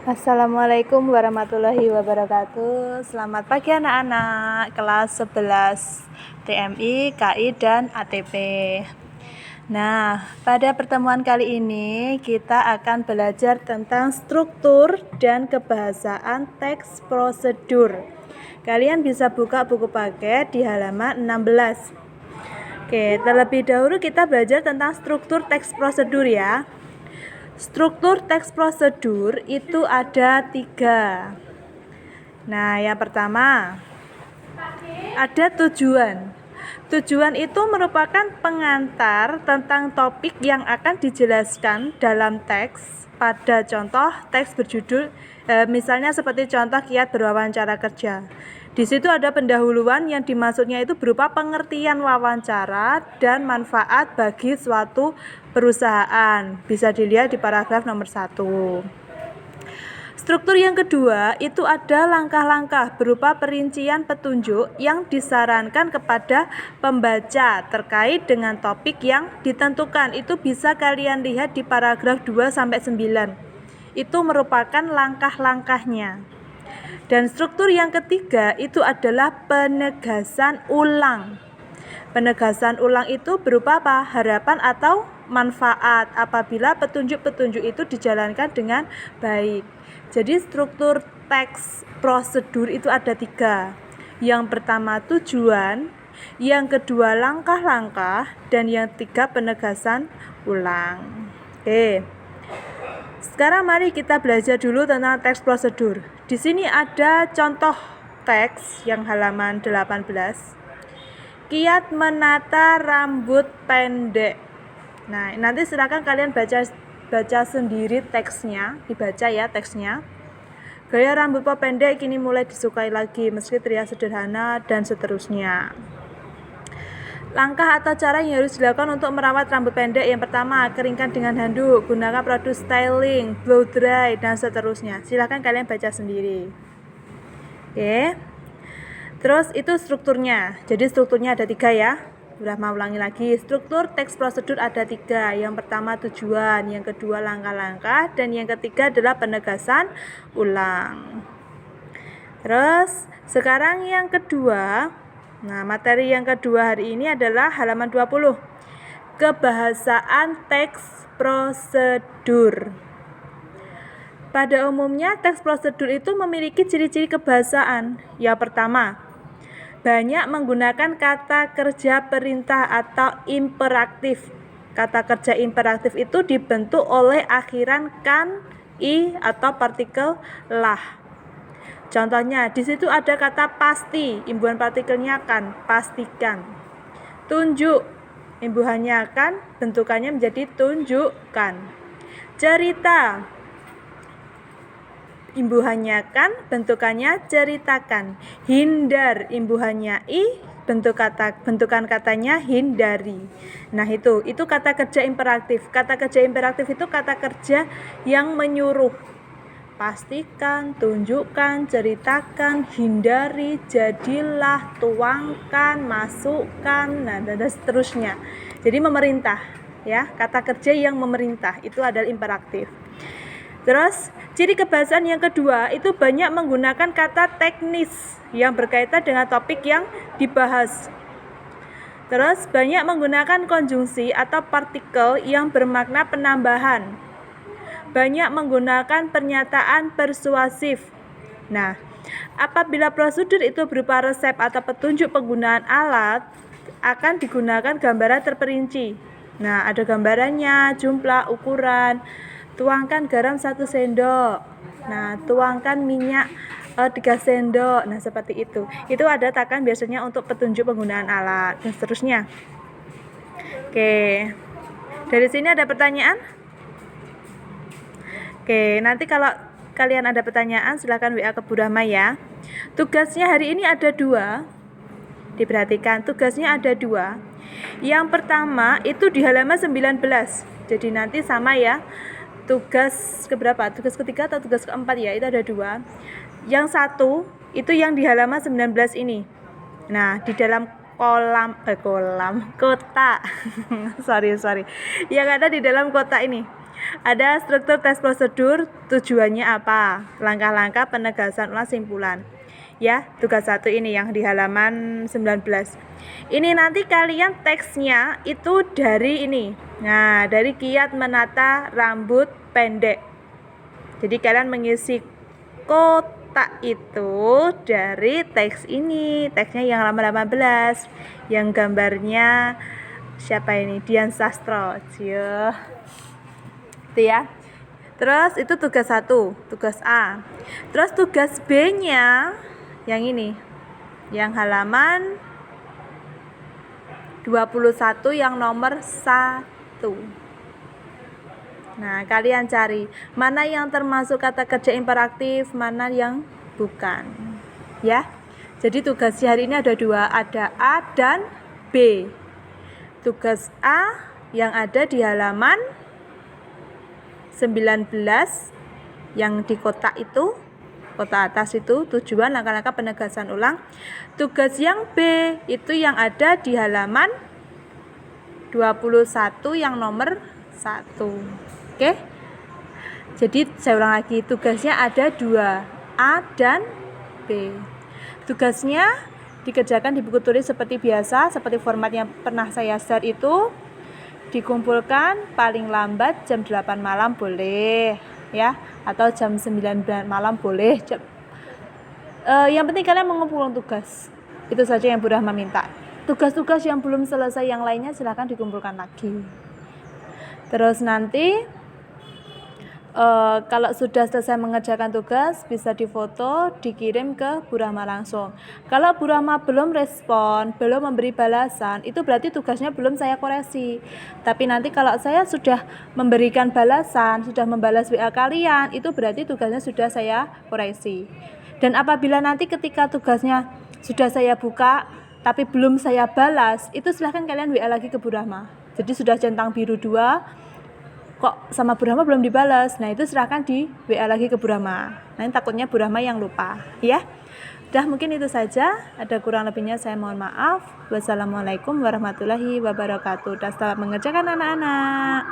Assalamualaikum warahmatullahi wabarakatuh. Selamat pagi anak-anak kelas 11 TMI, KI, dan ATP. Nah, pada pertemuan kali ini kita akan belajar tentang struktur dan kebahasaan teks prosedur. Kalian bisa buka buku paket di halaman 16. Oke, terlebih dahulu kita belajar tentang struktur teks prosedur ya. Struktur teks prosedur itu ada 3. Nah, yang pertama ada tujuan. Tujuan itu merupakan pengantar tentang topik yang akan dijelaskan dalam teks pada contoh teks berjudul misalnya seperti contoh kiat berwawancara kerja. Di situ ada pendahuluan yang dimaksudnya itu berupa pengertian wawancara dan manfaat bagi suatu perusahaan. Bisa dilihat di paragraf nomor 1. Struktur yang kedua itu ada langkah-langkah berupa perincian petunjuk yang disarankan kepada pembaca terkait dengan topik yang ditentukan. Itu bisa kalian lihat di paragraf 2-9. Itu merupakan langkah-langkahnya. Dan struktur yang ketiga itu adalah penegasan ulang. Penegasan ulang itu berupa apa? Harapan atau manfaat apabila petunjuk-petunjuk itu dijalankan dengan baik. Jadi struktur teks prosedur itu ada 3. Yang pertama tujuan, yang kedua langkah-langkah, dan yang ketiga penegasan ulang. Oke. Sekarang mari kita belajar dulu tentang teks prosedur. Di sini ada contoh teks yang halaman 18. Kiat menata rambut pendek. Nah, nanti silakan kalian baca sendiri teksnya, dibaca ya teksnya. Gaya rambut pendek kini mulai disukai lagi meski terlihat sederhana dan seterusnya. Langkah atau cara yang harus dilakukan untuk merawat rambut pendek. Yang pertama, keringkan dengan handuk, gunakan produk styling, blow dry, dan seterusnya. Silahkan kalian baca sendiri. Oke. Terus itu strukturnya. Jadi strukturnya ada 3 ya. Udah mau ulangi lagi. Struktur teks prosedur ada 3. Yang pertama tujuan, yang kedua langkah-langkah, dan yang ketiga adalah penegasan ulang. Terus sekarang yang kedua. Nah, materi yang kedua hari ini adalah halaman 20. Kebahasaan teks prosedur. Pada umumnya teks prosedur itu memiliki ciri-ciri kebahasaan. Yang pertama, banyak menggunakan kata kerja perintah atau imperatif. Kata kerja imperatif itu dibentuk oleh akhiran kan, i, atau partikel lah. Contohnya, di situ ada kata pasti, imbuhan partikelnya kan, pastikan. Tunjuk, imbuhannya kan, bentukannya menjadi tunjukkan. Cerita, imbuhannya kan, bentukannya ceritakan. Hindar, imbuhannya i, bentukan katanya hindari. Nah, itu kata kerja imperatif. Kata kerja imperatif itu kata kerja yang menyuruh. Pastikan, tunjukkan, ceritakan, hindari, jadilah, tuangkan, masukkan, dan seterusnya. Jadi memerintah, ya. Kata kerja yang memerintah itu adalah imperatif. Terus, ciri kebahasaan yang kedua itu banyak menggunakan kata teknis yang berkaitan dengan topik yang dibahas. Terus, banyak menggunakan konjungsi atau partikel yang bermakna penambahan. Banyak menggunakan pernyataan persuasif. Nah, apabila prosedur itu berupa resep atau petunjuk penggunaan alat, akan digunakan gambaran terperinci. Nah, ada gambarannya, jumlah, ukuran. Tuangkan garam 1 sendok. Nah, tuangkan minyak 3 sendok. Nah, seperti itu. Itu ada takan biasanya untuk petunjuk penggunaan alat dan seterusnya. Oke. Dari sini ada pertanyaan? Oke, nanti kalau kalian ada pertanyaan silakan WA ke Bu Rahma ya. Tugasnya hari ini ada 2. Diperhatikan, tugasnya ada 2. Yang pertama itu di halaman 19. Jadi nanti sama ya. Tugas keberapa? Tugas ketiga atau tugas keempat ya? Itu ada 2. Yang satu itu yang di halaman 19 ini. Nah, di dalam kotak. sorry. Yang ada di dalam kotak ini. Ada struktur tes prosedur, tujuannya apa? Langkah-langkah penegasan ulang simpulan. Ya, tugas 1 ini yang di halaman 19. Ini nanti kalian teksnya itu dari ini. Nah, dari kiat menata rambut pendek. Jadi kalian mengisi kotak itu dari teks ini. Teksnya yang halaman 18. Yang gambarnya siapa ini? Dian Sastro. Itu ya. Terus itu tugas 1, tugas A. Terus tugas B-nya yang ini. Yang halaman 21 yang nomor 1. Nah, kalian cari mana yang termasuk kata kerja imperatif, mana yang bukan. Ya. Jadi tugas hari ini ada 2, ada A dan B. Tugas A yang ada di halaman 19 yang di kotak itu, kotak atas itu, tujuan langkah-langkah penegasan ulang. Tugas yang B itu yang ada di halaman 21 yang nomor 1. Oke? Jadi saya ulang lagi, tugasnya ada 2, A dan B. Tugasnya dikerjakan di buku tulis seperti biasa, seperti format yang pernah saya share itu. Dikumpulkan paling lambat jam 8 malam boleh ya, atau jam 9 malam boleh. Yang penting kalian mengumpulkan tugas. Itu saja yang Bu Rahma minta. Tugas-tugas yang belum selesai yang lainnya silahkan dikumpulkan lagi. Terus nanti kalau sudah selesai mengerjakan tugas, bisa difoto, dikirim ke Bu Rahma langsung. Kalau Bu Rahma belum respon, belum memberi balasan, itu berarti tugasnya belum saya koreksi. Tapi nanti kalau saya sudah memberikan balasan, sudah membalas WA kalian, itu berarti tugasnya sudah saya koreksi. Dan apabila nanti ketika tugasnya sudah saya buka, tapi belum saya balas, itu silahkan kalian WA lagi ke Bu Rahma. Jadi sudah centang biru 2, kok sama Bu Rahma belum dibalas. Nah, itu silahkan di WA lagi ke Bu Rahma. Nanti takutnya Bu Rahma yang lupa, ya. Udah, mungkin itu saja. Ada kurang lebihnya saya mohon maaf. Wassalamualaikum warahmatullahi wabarakatuh. Dan selamat mengerjakan anak-anak.